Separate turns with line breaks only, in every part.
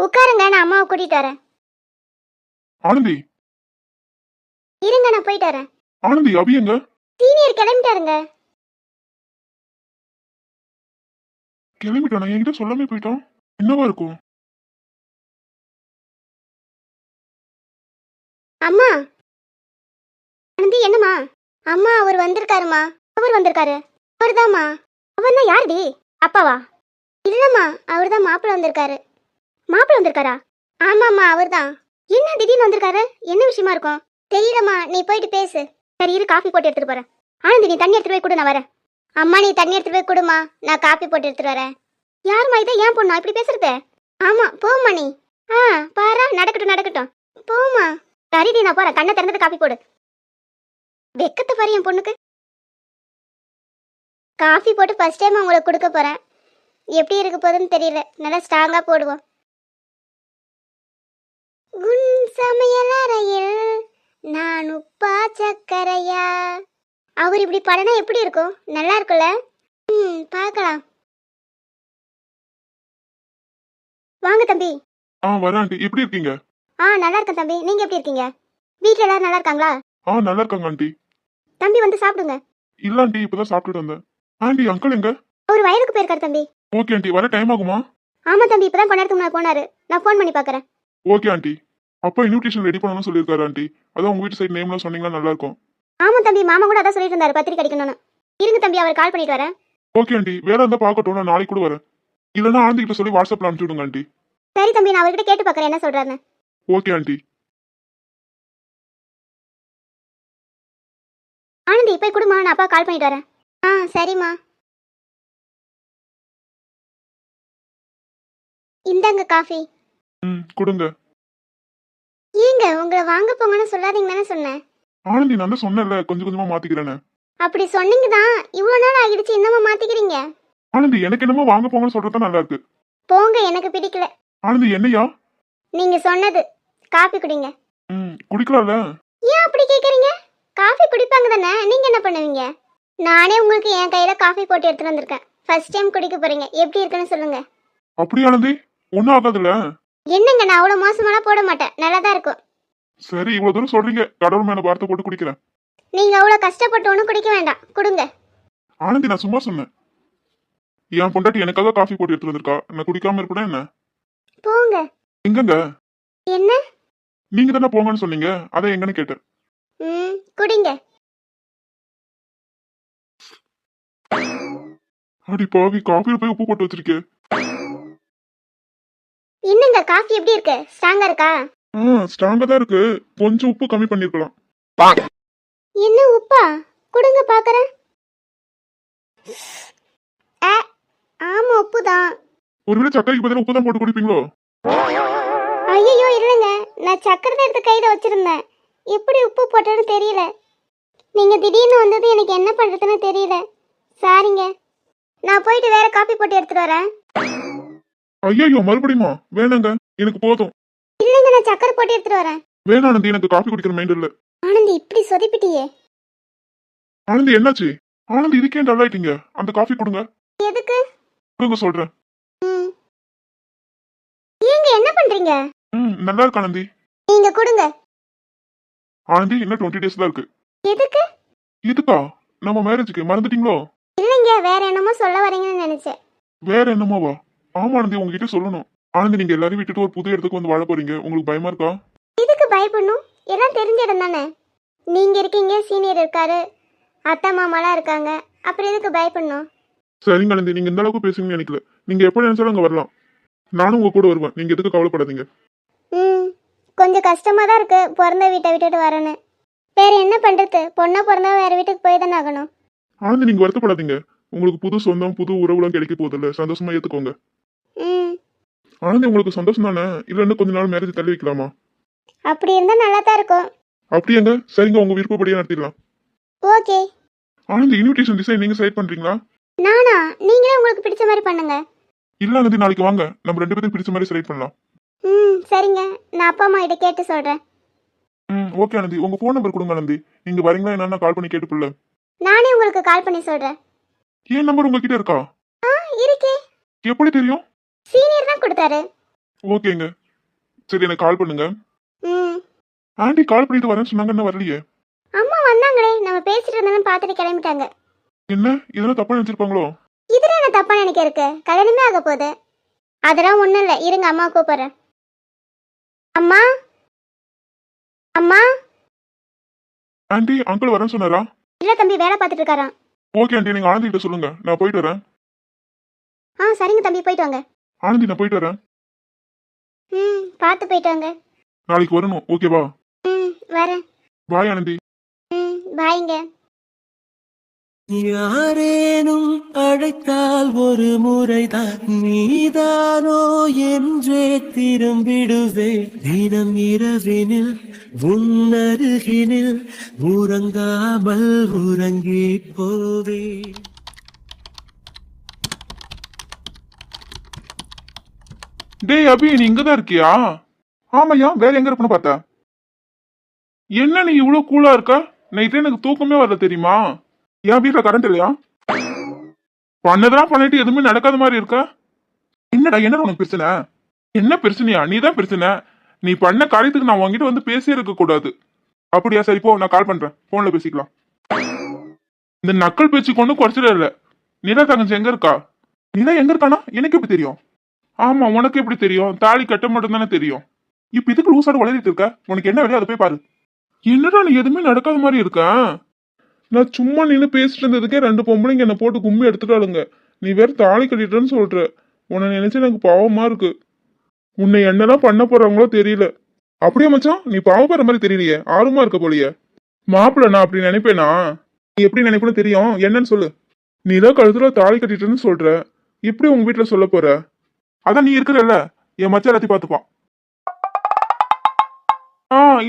உட்காருங்க, நான் அம்மாவை கூட்டிட்டு வரேன்.
ஆனந்தி,
இருங்க, நான் போயிட்டு வரேன்.
ஆனந்தி, அபி எங்க?
சீனியர் கிளம்பிட்டாருங்க.
கிளம்பிட்டானா? என்கிட்ட சொல்லாமே போயிட்டான். என்னவா இருக்கும்?
அம்மா, ஆனந்தி, என்னம்மா? அம்மா, அவர் வந்திருக்காருமா. அவர் வந்திருக்காரு. அவர்தாம்மா. அவர்தான் யாருடி? அப்பாவா? இல்லம்மா, அவர்தான் மாப்பிள்ள வந்திருக்காரு. மாப்பிள்ள வந்திருக்காரா? ஆமாம்மா, அவர்தான். என்ன திடீர்னு வந்திருக்காரு? என்ன விஷயமா இருக்கும்? தெரியலம்மா, நீ போயிட்டு பேசு. சரி, இரு, காஃபி போட்டு எடுத்துட்டு போறேன். ஆனந்தி, நீ தண்ணி எடுத்துட்டு போய் கொடு, நான் வரேன். அம்மா, நீ தண்ணி எடுத்துட்டு போய் கொடுமா, நான் காஃபி போட்டு எடுத்துட்டு வரேன். யாருமா இதை? ஏன் பொண்ணா இப்படி பேசுறது? ஆமா, போம்மா நீ. பாரா, நடக்கட்டும் நடக்கட்டும், போமா. சரிடி, நான் போறேன். கண்ணை திறந்துட்டு காஃபி போடு. வெக்கத்தை பாரு என் பொண்ணுக்கு. காஃபி போட்டு ஃபர்ஸ்ட் டைம் உங்களுக்கு கொடுக்க போறேன். எப்படி இருக்க போகுதுன்னு தெரியல. நல்லா ஸ்ட்ராங்கா போடுவோம். உன் சமையல் அறையில் நான் உப்பா சக்கரையா. அவர் இப்படி படனா எப்படி இருக்கும்? நல்லா இருக்கும்ல? பார்க்கலாம். வாங்க தம்பி.
வரேன் ஆண்டி. எப்படி இருக்கீங்க?
நல்லா இருக்கேன் தம்பி. நீங்க எப்படி இருக்கீங்க? வீட்ல எல்லாரும் நல்லா இருக்காங்களா?
நல்லா இருக்காங்க ஆண்டி.
தம்பி, வந்து சாப்பிடுங்க.
இல்ல ஆண்டி, இப்பதான் சாப்பிட்டுட்டு வந்தேன். ஆண்டி, அங்கிள் எங்க?
அவர் வயலுக்கு போயிருக்காரு தம்பி.
ஓகே ஆண்டி, வர டைம் ஆகுமா?
ஆமா தம்பி, இப்பதான் கொஞ்ச நேரத்துக்கு முன்னாடி போனாரு. நான் ஃபோன் பண்ணி பாக்குறேன்.
Okay aunty. அப்பா இன்விடேஷன் ரெடி பண்ணணும்னு சொல்லியிருக்காரு ஆண்டி. அதான் உங்க வீட்டு சைடு நேம்லாம் சொன்னீங்கன்னா நல்லா இருக்கும்.
ஆமா தம்பி, மாமா கூட அதான் சொல்லிட்டு இருந்தாரு, பத்திரிக்கை அடிக்கணும்னு. இருங்க தம்பி, அவர் கால் பண்ணிட்டு வரேன்.
ஓகே ஆண்டி, வேற இருந்தா பாக்கட்டும், நான் நாளைக்கு கூட வரேன். இல்லைன்னா ஆண்டி கிட்ட சொல்லி வாட்ஸ்அப்ல அனுப்பிச்சு விடுங்க ஆண்டி.
சரி தம்பி, நான் அவர்கிட்ட கேட்டு பாக்குறேன் என்ன சொல்றாருன்னு.
Okay aunty.
ஆனந்தி, போய் குடுமா, நான் அப்பா கால் பண்ணிட்டு வரேன். சரிம்மா. இந்தாங்க காஃபி.
கொடுங்க.
ஏங்க, உங்களை வாங்க போங்கன்னு சொல்லாதீங்கன்னு சொன்னேன்.
ஆனந்தி, நான் தான் சொன்னேன்ல, கொஞ்சம் கொஞ்சமா மாத்திக்கிறேன்னு.
அப்படி சொன்னீங்க தான், இவ்வளவு நாள் ஆகிடுச்சு, இன்னமா மாத்திக்கிறீங்க?
ஆனந்தி, எனக்கு என்னமோ வாங்க போங்கன்னு சொல்றது நல்லா இருக்கு.
போங்க, எனக்கு பிடிக்கல.
ஆனந்தி, என்னையா?
நீங்க சொன்னது. காஃபி குடிங்க.
குடிக்கலாம்ல?
ஏன் அப்படி கேக்குறீங்க? காஃபி குடிப்பாங்க தானே, நீங்க என்ன பண்ணுவீங்க? நானே உங்களுக்கு என் கையில காஃபி போட்டு எடுத்துட்டு வந்திருக்கேன். ஃபர்ஸ்ட் டைம் குடிக்க போறீங்க, எப்படி இருக்குன்னு சொல்லுங்க.
அப்படி ஆனந்தி, ஒன்னும் ஆகாதுல்ல?
என்னங்க, நான் அவ்வளவு மோசமாலாம் போட மாட்டேன், நல்லாதான் இருக்கும்.
சரி, இவ்வளவு தூரம் சொல்றீங்க, கடவுள் மேல வார்த்தை போட்டு குடிக்கிறேன்.
நீங்க அவ்வளவு கஷ்டப்பட்டு ஒன்றும் குடிக்க வேண்டாம், கொடுங்க.
ஆனந்தி, நான் சும்மா சொன்னேன். என் பொண்டாட்டி எனக்காக காஃபி போட்டு எடுத்துட்டு வந்திருக்கா, நான் குடிக்காம இருப்பேன் என்ன?
போங்க.
எங்கங்க?
என்ன?
நீங்க தானே போங்கன்னு சொன்னீங்க, அதை எங்கன்னு கேட்டேன்.
குடிங்க.
அடி பாவி, காஃபில போய் உப்பு போட்டு வச்சிருக்கே.
என்னங்க, காஃபி எப்படி இருக்கு? ஸ்ட்ராங்கா இருக்கா?
ஸ்ட்ராங்கா தான் இருக்கு, கொஞ்சம் உப்பு கம்மி பண்ணிருக்கலாம்.
என்ன உப்பா? கொடுங்க பாக்குறேன். ஆமா, உப்பு தான்.
ஒருவேளை சக்கரைக்கு பதிலா உப்பு தான் போட்டு குடிப்பீங்களோ?
ஐயோ, இல்லைங்க, நான் சக்கரை தான் எடுத்து கையில வச்சிருந்தேன். எப்படி உப்பு போட்டேன்னு தெரியல. நீங்க திடீர்னு வந்தது எனக்கு என்ன பண்றதுன்னு தெரியல. சாரிங்க. நான் போயிட்டு வேற காபி போட்டு எடுத்துட்டு வரேன்.
ஐயோ, மறுபடியுமா? வேணாங்க, எனக்கு போதும்.
இல்லைங்க, நான் சக்கரை போட்டு எடுத்துட்டு வரேன்.
வேணா ஆனந்தி, எனக்கு காஃபி குடிக்கிற மைண்ட் இல்ல.
ஆனந்தி, இப்படி சொதிப்பிட்டியே.
ஆனந்தி, என்னாச்சு? ஆனந்தி, இதுக்கே டல் ஆயிட்டீங்க. அந்த காஃபி கொடுங்க.
எதுக்கு?
கொடுங்க சொல்றேன்.
ஏங்க, என்ன பண்றீங்க?
நல்லா இருக்கு ஆனந்தி.
நீங்க கொடுங்க.
ஆனந்தி, இன்னும் 20 days தான் இருக்கு.
எதுக்கு?
இதுக்கா? நம்ம மேரேஜுக்கு மறந்துட்டீங்களோ?
இல்லைங்க, வேற என்னமோ சொல்ல வரீங்கன்னு நினைச்சேன்.
வேற என்னமோவா? ஆமா ஆனந்தி, உங்ககிட்ட சொல்லணும். ஆனந்தி, நீங்க எல்லாரையும் விட்டுட்டு ஒரு புது இடத்துக்கு வந்து வாழ போறீங்க. உங்களுக்கு பயமா இருக்கா?
இதுக்கு பயப்படணும்? எல்லாம் தெரிஞ்ச இடம் தானே. நீங்க இருக்கீங்க, சீனியர் இருக்காரு, அத்தை மாமாலாம் இருக்காங்க, அப்புறம் எதுக்கு பயப்படணும்?
சரிங்க ஆனந்தி, நீங்க இந்த அளவுக்கு பேசுவீங்கன்னு நினைக்கல. நீங்க எப்ப நினைச்சாலும் அங்க வரலாம். நானும் உங்க கூட வருவேன். நீங்க எதுக்கு கவலைப்படாதீங்க.
கொஞ்சம் கஷ்டமா தான் இருக்கு, பிறந்த வீட்டை விட்டுட்டு வரேன்னு. வேற என்ன பண்றது? பொண்ணா பிறந்தா வேற வீட்டுக்கு போய் தானே ஆகணும்.
ஆனந்தி, நீங்க வருத்தப்படாதீங்க. உங்களுக்கு புது சொந்தம் புது உறவுலாம் கிடைக்க போதில்ல, சந்தோஷமா ஏத்துக்கோங்க.
ம்.
ஆனந்தி உங்களுக்கு சந்தோஷம் தானே? இல்ல இன்னும் கொஞ்ச நாள் மேரேஜ் தள்ளி வைக்கலாமா?
அப்படி இருந்தா நல்லா தான் இருக்கும்.
அப்படியாங்க, சரிங்க, உங்க விருப்பப்படியே நடத்திடலாம்.
ஓகே.
ஆனந்தி, இன்விடேஷன் டிசைன் நீங்க செலக்ட் பண்றீங்களா?
நானா? நீங்களே உங்களுக்கு பிடிச்ச மாதிரி பண்ணுங்க.
இல்ல ஆனந்தி, நாளைக்கு வாங்க, நம்ம ரெண்டு பேரும் பிடிச்ச மாதிரி செலக்ட் பண்ணலாம்.
ம் சரிங்க. நான் அப்பா அம்மா கிட்ட கேட்டு சொல்கிறேன்.
ஓகே ஆனந்தி, உங்க ஃபோன் நம்பர் கொடுங்க ஆனந்தி. நீங்க வரீங்களா என்னன்னா கால் பண்ணி கேட்டுப்புல.
நானே உங்களுக்கு கால் பண்ணி சொல்கிறேன்.
ஏன் நம்பர் உங்ககிட்ட இருக்கா?
இருக்கே.
எப்படி தெரியும்?
சீனியர் தான் கொடுத்தாரு.
ஓகேங்க, சரி எனக்கு கால் பண்ணுங்க.
ம்.
ஆண்டி கால் பண்ணிட்டு வரேன்னு சொன்னாங்க, என்ன வரலையே?
அம்மா வந்தாங்களே, நம்ம பேசிட்டு இருந்தோன்னு பார்த்துட்டு கிளம்பிட்டாங்க.
என்ன இதெல்லாம் தப்பா நினைச்சிருப்பாங்களோ?
இதுல என்ன தப்பா நினைக்க இருக்கு? கல்யாணமே ஆக போகுது. அதெல்லாம் ஒன்றும் இல்லை, இருங்க அம்மா கூப்பிட்றேன். அம்மா, அம்மா.
ஆண்டி, அங்கிள் வரேன்னு சொன்னாரா?
இல்லை தம்பி, வேலை பார்த்துட்டு இருக்காராம்.
ஓகே ஆண்டி, நீங்க ஆனந்தி கிட்ட சொல்லுங்க, நான் போயிட்டு வரேன்.
சரிங்க தம்பி, போயிட்டு வாங்க.
ஆனந்தி, நான் போயிட்டு வரேன்.
பார்த்து போயிட்டு வாங்க.
நாளைக்கு வரணும், ஓகேவா?
வரேன்.
பாய் ஆனந்தி.
பாய்ங்க.
யாரேனும் அழைத்தால் ஒரு முறைதான் நீதானோ என்றே திரும்பிடுவே. தினம் இரவினில் உன்னருகினில் உறங்காமல் உறங்கி போவே.
டேய் அபி, நீ இங்கதான் இருக்கியா? ஆமாய்யா, வேற எங்க இருப்பேன்னு பார்த்தா? என்ன நீ இவ்வளவு கூலா இருக்க? நைட்டு எனக்கு தூக்கமே வரல தெரியுமா? என் வீட்டுல கரண்ட் இல்லையா? பண்ணதெல்லாம் பண்ணிட்டு எதுவுமே நடக்காத மாதிரி இருக்க. என்னடா, என்ன உனக்கு பிரச்சனை? என்ன பிரச்சனையா? நீ தான் பிரச்சனை. நீ பண்ண காரியத்துக்கு நான் உன்கிட்ட வந்து பேசியே இருக்க கூடாது. அப்படியா? சரி போ, நான் கால் பண்றேன், போன்ல பேசிக்கலாம். இந்த நக்கல் பேச்சு கொண்டு குறைச்சிட இல்ல. நிலா தங்கச்சி எங்க இருக்கா? நிலா எங்க இருக்கானா எனக்கு எப்படி தெரியும்? ஆமா, உனக்கு எப்படி தெரியும்? தாலி கட்ட மட்டும் தானே தெரியும். இப்ப இதுக்கு லூசாடு வளரிட்டு இருக்க? உனக்கு என்ன வேலையோ அதை போய் பாரு. என்னடா நீ எதுவுமே நடக்காத மாதிரி இருக்க? நான் சும்மா நின்று பேசிட்டு இருந்ததுக்கே ரெண்டு பொம்பளைங்க என்ன போட்டு கும்மி எடுத்துட்டாளுங்க. நீ வேற தாலி கட்டிட்டேன்னு சொல்ற. உன்னை நினைச்சு எனக்கு பாவமா இருக்கு. உன்னை என்னதான் பண்ண போறாங்களோ தெரியல. அப்படியே மச்சான், நீ பாவப்படுற மாதிரி தெரியலையே, ஆர்வமா இருக்க போலியே. மாப்பிள்ள நான் அப்படி நினைப்பேனா? நீ எப்படி நினைப்பேன்னு தெரியும், என்னன்னு சொல்லு. நீ தான் கழுத்துல தாலி கட்டிட்டேன்னு சொல்ற, எப்படி உங்க வீட்டுல சொல்ல போற? அதான் நீ இருக்கிறல்ல, என் மச்சான் எல்லாத்தையும் பார்த்துப்பான்.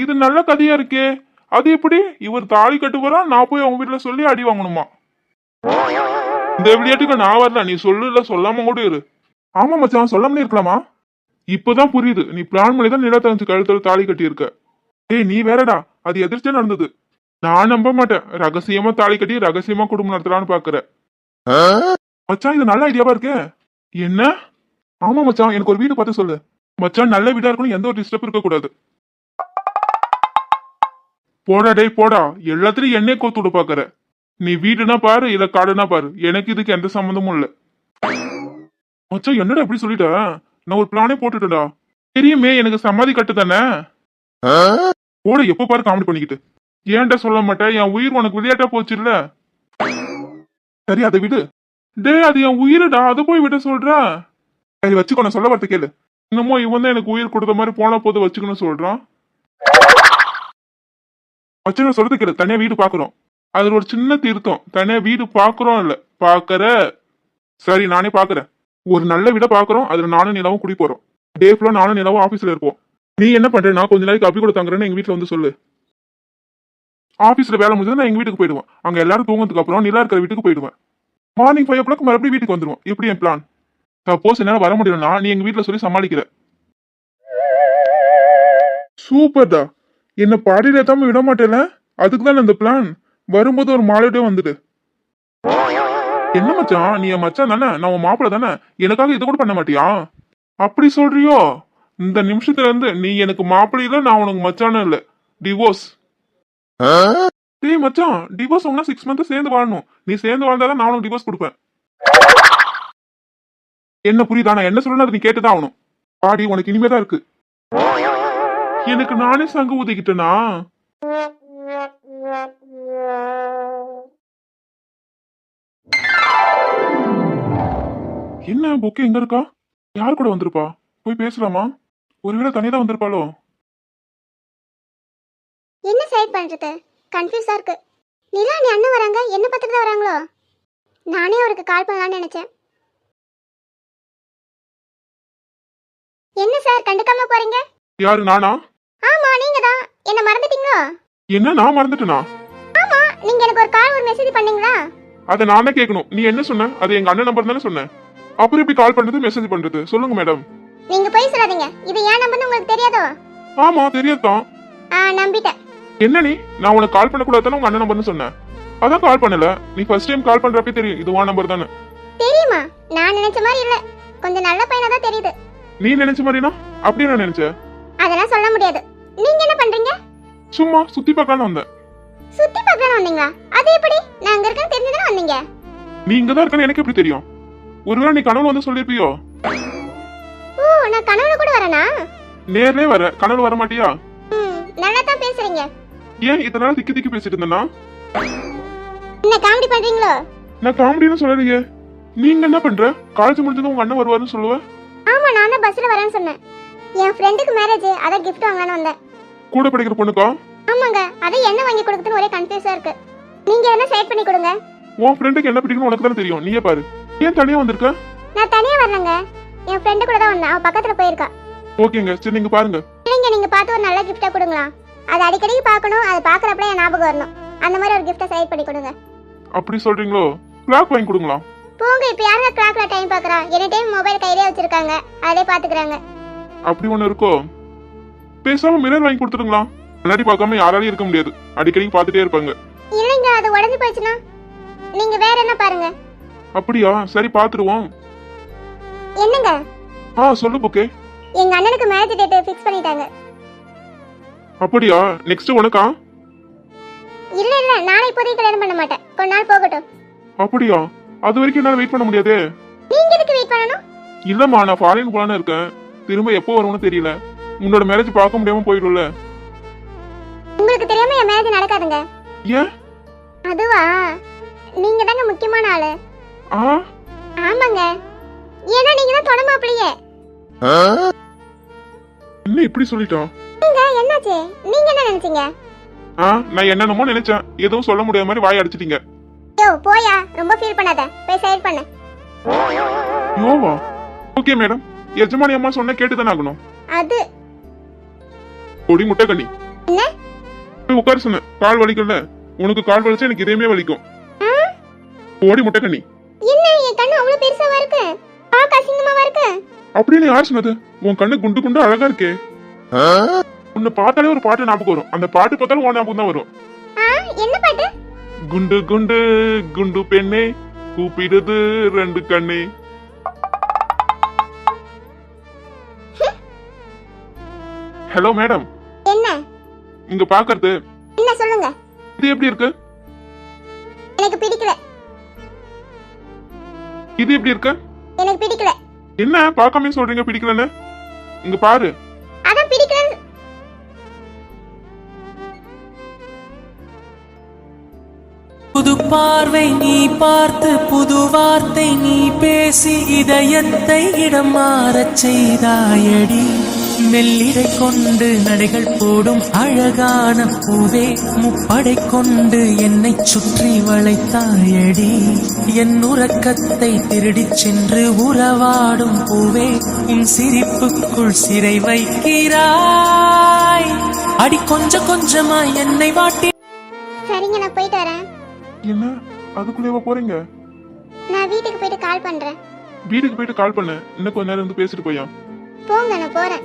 இது நல்ல கதையா இருக்கே. அது எப்படி? இவர் தாலி கட்டுவாரா, நான் போய் அவங்க வீட்டுல சொல்லி அடி வாங்கணுமா? இந்த விளையாட்டுக்கு நான் வரல, நீ சொல்லு, இல்ல சொல்லாம கூட இரு. ஆமா மச்சான், சொல்லாமலே இருக்கலாமா? இப்பதான் புரியுது, நீ பிளான் பண்ணி தான் நிலத்தஞ்சு கழுத்துல தாலி கட்டி இருக்க. ஏய் நீ வேறடா, அது எதிர்த்தே நடந்தது. நான் நம்ப மாட்டேன், ரகசியமா தாலி கட்டி ரகசியமா குடும்பம் நடத்தலான்னு பாக்குற. மச்சான், இது நல்ல ஐடியாவா இருக்கே. என்ன? ஆமா மச்சான், எனக்கு ஒரு வீடு பார்த்து சொல்லு. மச்சான், நல்ல வீடா இருக்கணும், எந்த ஒரு டிஸ்டர்ப் இருக்க கூடாது. போடா டேய் போடா, எல்லாத்துலயும் என்னே கோத்து விட பாக்குற. நீ வீடுனா பாரு, இல்ல காடுனா பாரு, எனக்கு இதுக்கு எந்த சம்மந்தமும் இல்ல. மச்சான், என்னடா இப்படி சொல்லிட்ட? நான் ஒரு பிளானே போட்டுட்டேன்டா. தெரியுமே, எனக்கு சமாதி கட்டு தானே. போட, எப்ப பாரு காமெடி பண்ணிக்கிட்டு. ஏன்டா சொல்ல மாட்டேன்? என் உயிர் உனக்கு விளையாட்டா போச்சு இல்ல. சரி அதை விடு. டேய், அது என் உயிருடா, அதை போய் விட சொல்ற. சரி வச்சுக்கோ, நான் சொல்ல வரது கேளு. இன்னமும் இவன் தான் எனக்கு உயிர் கொடுத்த மாதிரி போன போது வச்சுக்கணும்னு சொல்றான். வச்சு நான் சொல்றது கேளு, தனியா வீடு பாக்குறோம். அதுல ஒரு சின்ன திருத்தம், தனியா வீடு பாக்குறோம் இல்ல பாக்குற. சரி நானே பாக்குறேன். ஒரு நல்ல வீட பாக்குறோம், அதுல நானும் நிலாவும் குடி போறோம். டே ஃபுல்லா நானும் நிலாவும் ஆபீஸ்ல இருப்போம். நீ என்ன பண்ற? நான் கொஞ்ச நாளைக்கு அப்படி கூட தங்குறேன்னு எங்க வீட்டுல வந்து சொல்லு. ஆபீஸ்ல வேலை முடிஞ்சது நான் எங்க வீட்டுக்கு போயிடுவேன். அங்க எல்லாரும் தூங்கினதுக்கு அப்புறம் நிலா இருக்கிற வீட்டுக்கு போயிடுவேன். மார்னிங் 5 o'clock மறுபடியும் வீட்டுக்கு வந்துருவோம். எப்படி என் பிளான்? சப்போஸ் என்னால வர முடியலன்னா நீ எங்க வீட்டுல சொல்லி சமாளிக்கிற. சூப்பர்டா. என்ன பாடியில ஏத்தாம விட மாட்டேல. அதுக்குதான் இந்த பிளான். வரும்போது ஒரு மாலையோட வந்துடு. என்ன மச்சான், நீ என் மச்சான் தானே, நான் உன் மாப்பிள்ள தானே, எனக்காக இது கூட பண்ண மாட்டியா? அப்படி சொல்றியோ? இந்த நிமிஷத்துல இருந்து நீ எனக்கு மாப்பிள்ள இல்ல, நான் உனக்கு மச்சானும் இல்ல. டிவோர்ஸ். டேய் மச்சான், டிவோர்ஸ் உங்க 6 months சேர்ந்து வாழணும். நீ சேர்ந்து வாழ்ந்தாதான் நான் உனக்கு டிவோர்ஸ் கொடுப்பேன். என்ன புரியுதா? நான் என்ன சொல்லணும் அதை நீ கேட்டுதான் ஆகணும். பாடி, உனக்கு இனிமேதான் இருக்கு. எனக்கு நானே சங்கு ஊதிக்கிட்டேனா? என்ன பொக்கே எங்க இருக்கா? யார் கூட வந்திருப்பா? போய் பேசலாமா? ஒருவேளை தனியா தான் வந்திருப்பாளோ?
என்ன சைட் பண்றது? கன்ஃபியூஸா இருக்கு. நிலா, நீ அண்ணன் வராங்க, என்ன பார்த்துட்டு தான் வராங்களோ? நானே அவருக்கு கால் பண்ணலாம்னு நினைச்சேன். என்ன சார் கண்டுக்காம போறீங்க?
யாரு, நானா?
ஆமா நீங்க தான். என்ன மறந்துட்டீங்களோ?
என்ன, நான் மறந்துட்டேனா?
ஆமா, நீங்க எனக்கு ஒரு கால் ஒரு மெசேஜ் பண்ணீங்களா?
அதை நானே கேட்கணும். நீ என்ன சொன்ன? அது எங்க அண்ணன் நம்பர் தானே சொன்னேன். அப்புறம் இப்படி கால் பண்றது, மெசேஜ் பண்றது? சொல்லுங்க மேடம்.
நீங்க போய் சொல்லாதீங்க. இது ஏன் நம்பர்னு உங்களுக்கு தெரியாதோ?
ஆமா தெரியாதான்.
நம்பிட்டேன்.
என்ன நீ, நான் உனக்கு கால் பண்ணக்கூடாதானே உங்க அண்ணன் நம்பர்னு சொன்னேன். அதான் கால் பண்ணல. நீ ஃபர்ஸ்ட் டைம் கால் பண்றப்பே தெரியும் இது உன் நம்பர் தானே.
தெரியுமா? நான் நினைச்ச மாதிரி இல்ல. கொஞ்சம் நல்ல பையனா தான் தெரியுது.
நீ நினைச்ச மாதிரினா? அப்படியே நான் நினைச்சேன்.
அதெல்லாம் சொல்ல முடியாது. நீங்க என்ன பண்றீங்க?
சும்மா சுத்தி பார்க்கலான்னு வந்தேன்.
சுத்தி பார்க்கலாம் வந்தீங்களா? அது எப்படி? நான் அங்க இருக்கேன்னு தெரிஞ்சுதானே வந்தீங்க.
நீ இங்க தான் இருக்கன்னு எனக்கு எப்படி தெரியும்? ஒருவேளை நீ கனவுல வந்து சொல்லிருப்பியோ?
ஓ, நான் கனவுல கூட வரேனா?
நேர்லயே வர, கனவுல வர மாட்டியா?
நல்லா தான் பேசுறீங்க.
ஏன் இத்தனை நாள் திக்கி திக்கி பேசிட்டு இருந்தேன்னா?
என்ன காமெடி பண்றீங்களோ?
நான் காமெடின்னு சொல்லலையே. நீங்க என்ன பண்ற? காலேஜ் முடிஞ்சதும் உங்க அண்ணன் வருவாருன்னு சொல்லுவ.
ஆமா, நான் தான் பஸ்ல வரேன்னு சொன்னேன். என் ஃப்ரெண்டுக்கு மேரேஜ், அதான் gift வாங்கலாம்னு வந்தேன்.
கூட படிக்கிற பொண்ணுக்கா?
ஆமாங்க, அது என்ன வாங்கி கொடுக்குதுன்னு ஒரே கன்ஃபியூஸா இருக்கு. நீங்க என்ன செலக்ட் பண்ணி கொடுங்க.
உன் ஃப்ரெண்டுக்கு என்ன பிடிக்கும்னு உனக்கு தானே தெரியும். நீயே பாரு. ஏன் தனியா வந்திருக்க?
நான் தனியா வரலங்க. என் ஃப்ரெண்டு கூட தான் வந்தேன். அவ பக்கத்துல போயிருக்கா.
ஓகேங்க, சரி நீங்க பாருங்க.
இல்லைங்க, நீங்க பார்த்து ஒரு நல்ல கிஃப்டா கொடுங்களா. அது அடிக்கடி பார்க்கணும், அது பார்க்கறப்ப என் ஞாபகம் வரணும். அந்த மாதிரி ஒரு கிஃப்டை செலக்ட் பண்ணி கொடுங்க.
அப்படி சொல்றீங்களோ? கிளாக் வாங்கி கொடுங்களா?
போங்க, இப்ப யாரா கிளாக்ல டைம் பார்க்கறா? எனி டைம் மொபைல் கையிலே வச்சிருக்காங்க, அதே பாத்துக்கறாங்க.
அப்படி ஒண்ணு இருக்கோ? பேசாம மிரர் வாங்கி கொடுத்துருங்களா? முன்னாடி பார்க்காம யாராலையும் இருக்க முடியாது. அடிக்கடி பார்த்துட்டே இருப்பாங்க.
இல்லைங்க, அது உடைஞ்சு போயிடுச்சுன்னா நீங்க வேற என்ன பாருங்க.
அப்படியா? சரி பாத்துருவோம்.
என்னங்க?
சொல்லு புக்கே.
எங்க அண்ணனுக்கு மேரேஜ் டேட் ஃபிக்ஸ் பண்ணிட்டாங்க.
அப்படியா? நெக்ஸ்ட் உனக்கா?
இல்ல இல்ல, நானே இப்போதைக்கு கல்யாணம் பண்ண மாட்டேன். கொஞ்ச நாள் போகட்டும்.
அப்படியா? அது வரைக்கும் என்னால வெயிட் பண்ண முடியாதே.
நீங்க எதுக்கு வெயிட் பண்ணணும்?
இல்லம்மா, நான் ஃபாரின் போலான்னு இருக்கேன். திரும்ப எப்போ வரும்னு தெரியல. உன்னோட மேரேஜ் பார்க்க முடியாம போயிடும்ல.
உங்களுக்கு தெரியாம என் மேரேஜ் நடக்காதுங்க.
ஏன்?
அதுவா, நீங்க தாங்க முக்கியமான ஆளு. ஆமாங்க, ஏன்னா நீங்க தான் தொட மாப்பிள்ளையே.
என்ன இப்படி சொல்லிட்டான்?
என்னாச்சு? நீங்க என்ன நினைச்சீங்க?
நான் என்னென்னமோ நினைச்சேன். எதுவும் சொல்ல முடியாத மாதிரி வாய் அடிச்சிட்டீங்க.
யோ போயா, ரொம்ப ஃபீல் பண்ணாத. போய் சைட் பண்ணு.
யோவா? Okay madam. எஜமானி அம்மா சொன்ன கேட்டுதானே ஆகணும்.
அது
பொடி முட்டை கண்ணி.
என்ன?
போய் உட்காரு சொன்ன. கால் வலிக்கல. உனக்கு கால் வலிச்சா எனக்கு இதயமே வலிக்கும். பொடி முட்டை கண்ணி.
என்ன என் கண்ணு அவ்வளவு பெருசாவா இருக்கு? பார்க்க அசிங்கமாவா இருக்கு?
அப்படின்னு யார் சொன்னது? உன் கண்ணு குண்டு குண்டு அழகா இருக்கே. உன்னை பார்த்தாலே ஒரு பாட்டு ஞாபகம் வரும். அந்த பாட்டு பார்த்தாலும் உன் ஞாபகம் தான் வரும்.
என்ன பாட்டு?
குண்டு குண்டு குண்டு பெண்ணே கூப்பிடுது ரெண்டு கண்ணே. Hello madam.
என்ன?
இங்க பாக்குறது.
என்ன சொல்லுங்க.
இது எப்படி இருக்கு?
எனக்கு பிடிக்கல.
இது எப்படி இருக்கு?
எனக்கு பிடிக்கல.
என்ன பார்க்காம சொல்றீங்க பிடிக்கலன்னு? இங்க பாரு.
அதான் பிடிக்கல.
புது பார்வை நீ பார்த்து, புது வார்த்தை நீ பேசி, இதயத்தை இடம் மாறச் செய்தாயடி. மெல்லிடை கொண்டு நடைகள் போடும் அழகான பூவே, முப்படை கொண்டு என்னை சுற்றி வளைத்தாயடி. என் உறக்கத்தை திருடிச் சென்று உறவாடும் பூவே, உன் சிரிப்புக்குள் சிறை வைக்கிறாய். அடி கொஞ்சம் கொஞ்சமாய் என்னை வாட்டி.
சரிங்க, நான் போயிட்டு வரேன்.
என்ன அதுக்குள்ளேவா போறீங்க?
நான் வீட்டுக்கு போயிட்டு கால் பண்றேன்.
வீட்டுக்கு போயிட்டு கால் பண்ண. இன்னும் கொஞ்ச நேரம் இருந்து பேசிட்டு போயா.
போங்க, நான் போறேன்.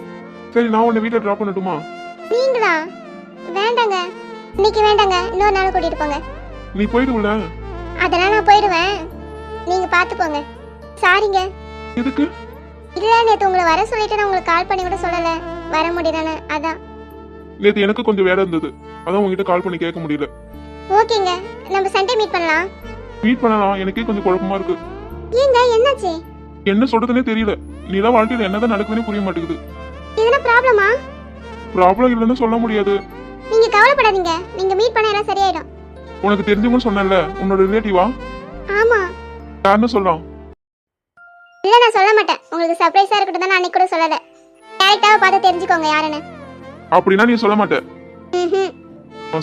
சரி, நான் உன்னை வீட்டுல டிராப் பண்ணட்டுமா?
நீங்களா? வேண்டாங்க, இன்னைக்கு வேண்டாங்க. இன்னொரு நாள் கூட்டிட்டு போங்க.
நீ போயிடுவல.
அதெல்லாம் நான் போயிடுவேன். நீங்க பாத்து போங்க. சாரிங்க.
எதுக்கு?
இல்ல, நேத்து உங்களை வர சொல்லிட்டு நான் உங்களுக்கு கால் பண்ணி கூட சொல்லல. வர முடியலன்னு, அதான்.
நேத்து எனக்கு கொஞ்சம் வேலை இருந்தது. அதான் உங்ககிட்ட கால் பண்ணி கேட்க முடியல.
ஓகேங்க, நம்ம சண்டே மீட் பண்ணலாம்.
மீட் பண்ணலாம். எனக்கே கொஞ்சம் குழப்பமா இருக்கு.
ஏங்க, என்னாச்சு?
என்ன சொல்றதுனே தெரியல. நீலாம் வாழ்க்கையில என்னதான் நடக்குதுன்னு புரிய மாட்டேங்குது.
இதென்ன ப்ராப்ளமா?
ப்ராப்ளம் இல்லைன்னு சொல்ல முடியாது.
நீங்க கவலைப்படாதீங்க. நீங்க மீட் பண்ண எல்லாம் சரியாயிடும்.
உனக்கு தெரிஞ்சவங்க சொன்னேன்ல, உன்னோட ரிலேட்டிவா?
ஆமா.
யாருன்னு சொல்லலாம்?
இல்ல, நான் சொல்ல மாட்டேன். உங்களுக்கு சர்ப்ரைஸா இருக்கட்டும் தான் நான் அன்னைக்கு கூட சொல்லல. டைரக்டாவா பார்த்து தெரிஞ்சுக்கோங்க யாருன்னு.
அப்படின்னா நீ சொல்ல மாட்டே.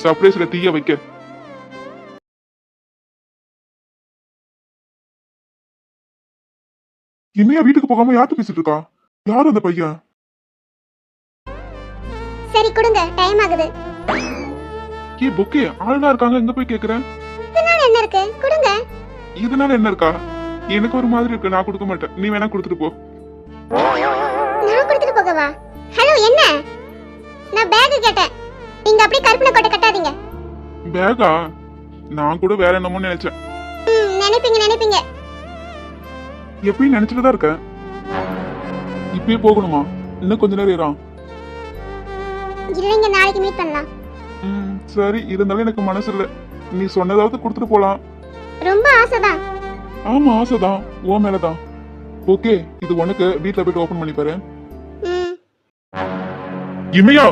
சர்ப்ரைஸ்ல தீய வைக்க இமையா வீட்டுக்கு போகாம யார்கிட்ட பேசிட்டு இருக்கா? யார் அந்த பையன்?
சரி கொடுங்க, டைம் ஆகுது.
ஏ பொக்கே, ஆளுநா இருக்காங்க, எங்க போய் கேக்குறேன்?
இதனால என்ன இருக்கு, கொடுங்க.
இதனால என்ன இருக்கா? எனக்கு ஒரு மாதிரி இருக்கு, நான் கொடுக்க மாட்டேன். நீ வேணா கொடுத்துட்டு போ.
நான் கொடுத்துட்டு போகவா? ஹலோ, என்ன? நான் பேக் கேட்டேன். நீங்க அப்படியே கருப்புல கொட்டை கட்டாதீங்க.
பேகா? நான் கூட வேற என்னமோ நினைச்சேன்.
நினைப்பீங்க.
எப்பயும் நினைச்சிட்டு தான் இருக்கேன். இப்பயே போகணுமா? இன்னும் கொஞ்ச நேரம் இரான்.
இல்லைங்க, நாளைக்கு மீட் பண்ணலாம்.
சரி, இருந்தாலும் எனக்கு மனசு இல்ல. நீ சொன்னதாவது கொடுத்துட்டு போலாம்.
ரொம்ப ஆசைதான்.
ஆமா, ஆசைதான். ஓ மேலதான். ஓகே, இது உனக்கு. வீட்ல போயிட்டு ஓபன் பண்ணி பாரு. இமையா,